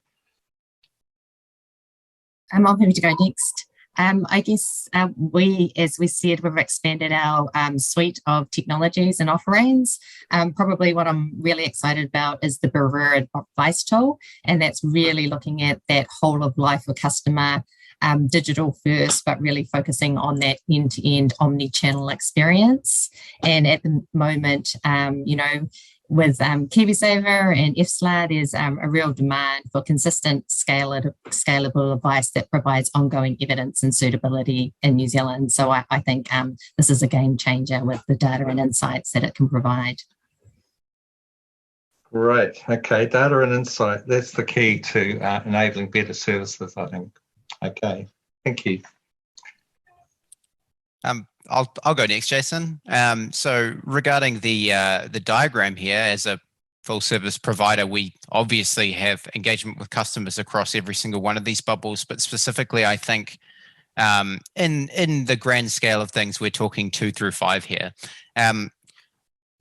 I'm happy to go next. I guess as we said, we've expanded our suite of technologies and offerings. Probably what I'm really excited about is the Bravura Advice tool, and that's really looking at that whole of life for customer, digital first, but really focusing on that end-to-end omni-channel experience. And at the moment, with KiwiSaver and FSLA, there's a real demand for consistent, scalable advice that provides ongoing evidence and suitability in New Zealand. So I think this is a game changer with the data and insights that it can provide. Great. Okay, data and insight. That's the key to enabling better services, I think. Okay, thank you. I'll go next, Jason. So regarding the diagram here, as a full service provider, we obviously have engagement with customers across every single one of these bubbles, but specifically, I think in the grand scale of things, we're talking 2 through 5 here.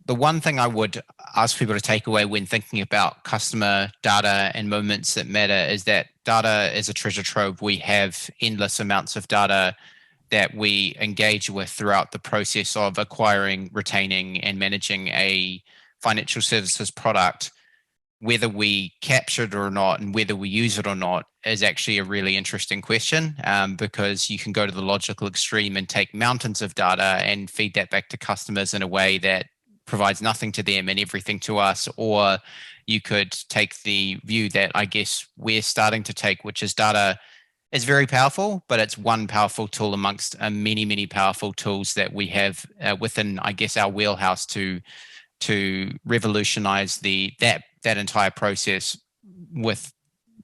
The one thing I would ask people to take away when thinking about customer data and moments that matter is that data is a treasure trove. We have endless amounts of data that we engage with throughout the process of acquiring, retaining, and managing a financial services product. Whether we capture it or not and whether we use it or not is actually a really interesting question, because you can go to the logical extreme and take mountains of data and feed that back to customers in a way that provides nothing to them and everything to us, or you could take the view that I guess we're starting to take, which is data is very powerful, but it's one powerful tool amongst many, many powerful tools that we have within, I guess, our wheelhouse to revolutionize that entire process with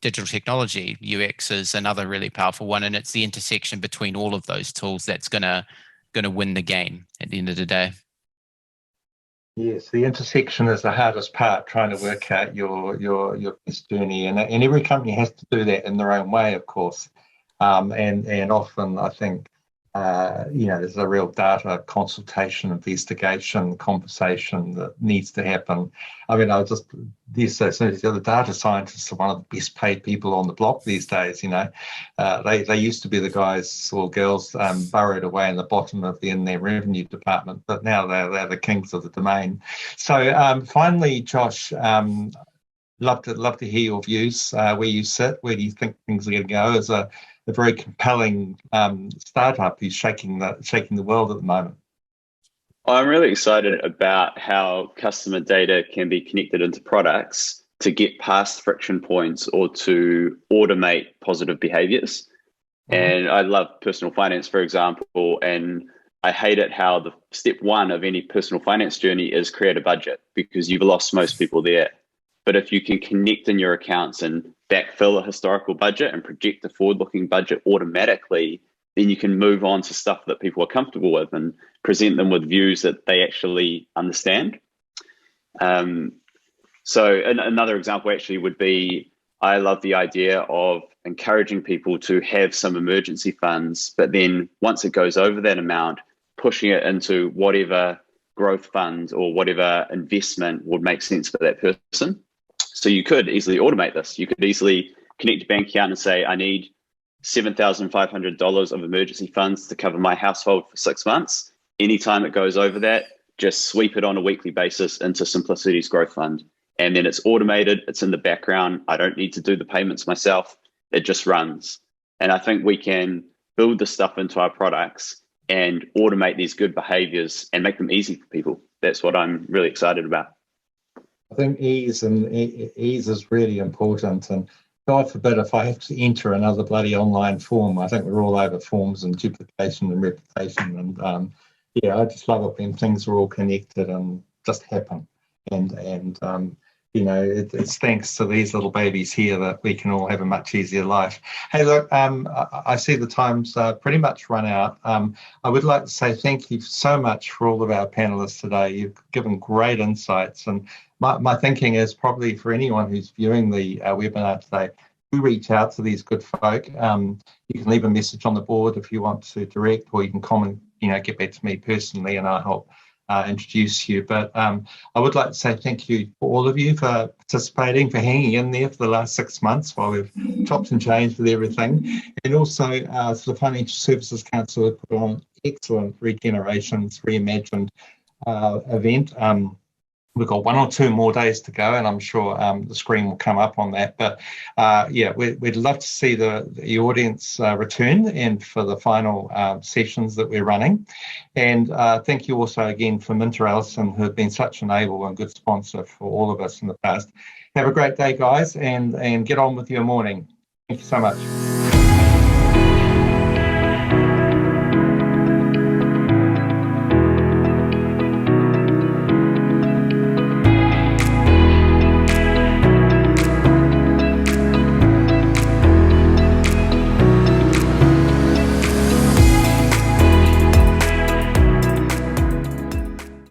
digital technology. UX is another really powerful one, and it's the intersection between all of those tools that's gonna win the game at the end of the day. Yes, the intersection is the hardest part, trying to work out your best journey, and every company has to do that in their own way, of course. And often I think there's a real data consultation, investigation, conversation that needs to happen. I mean, I was just the data scientists are one of the best paid people on the block these days. They used to be the guys or girls burrowed away in the bottom of in their revenue department, but now they're the kings of the domain. So finally, Josh, love to hear your views. Where you sit, where do you think things are going to go? As a very compelling startup who's shaking the world at the moment. I'm really excited about how customer data can be connected into products to get past friction points or to automate positive behaviors. And I love personal finance, for example, and I hate it how the step one of any personal finance journey is create a budget, because you've lost most people there. But if you can connect in your accounts and backfill a historical budget and project a forward-looking budget automatically, then you can move on to stuff that people are comfortable with and present them with views that they actually understand. So another example actually would be, I love the idea of encouraging people to have some emergency funds, but then once it goes over that amount, pushing it into whatever growth fund or whatever investment would make sense for that person. So you could easily automate this. You could easily connect your bank account and say, I need $7,500 of emergency funds to cover my household for 6 months. Anytime it goes over that, just sweep it on a weekly basis into Simplicity's growth fund. And then it's automated, it's in the background. I don't need to do the payments myself. It just runs. And I think we can build this stuff into our products and automate these good behaviors and make them easy for people. That's what I'm really excited about. I think ease is really important, and God forbid if I have to enter another bloody online form. I think we're all over forms and duplication and repetition, and I just love it when things are all connected and just happen. And it's thanks to these little babies here that we can all have a much easier life. Hey, look, I see the time's pretty much run out. I would like to say thank you so much for all of our panelists today. You've given great insights, and my thinking is probably for anyone who's viewing the webinar today, do reach out to these good folk. You can leave a message on the board if you want to direct, or you can comment, get back to me personally, and I'll help introduce you. But I would like to say thank you for all of you for participating, for hanging in there for the last 6 months while we've chopped and changed with everything. And also the Financial Services Council have put on excellent ReGenerations Reimagined event. We've got 1 or 2 more days to go, and I'm sure the screen will come up on that. But we'd love to see the audience return and for the final sessions that we're running. And thank you also again for Minter Allison, who have been such an able and good sponsor for all of us in the past. Have a great day, guys, and get on with your morning. Thank you so much.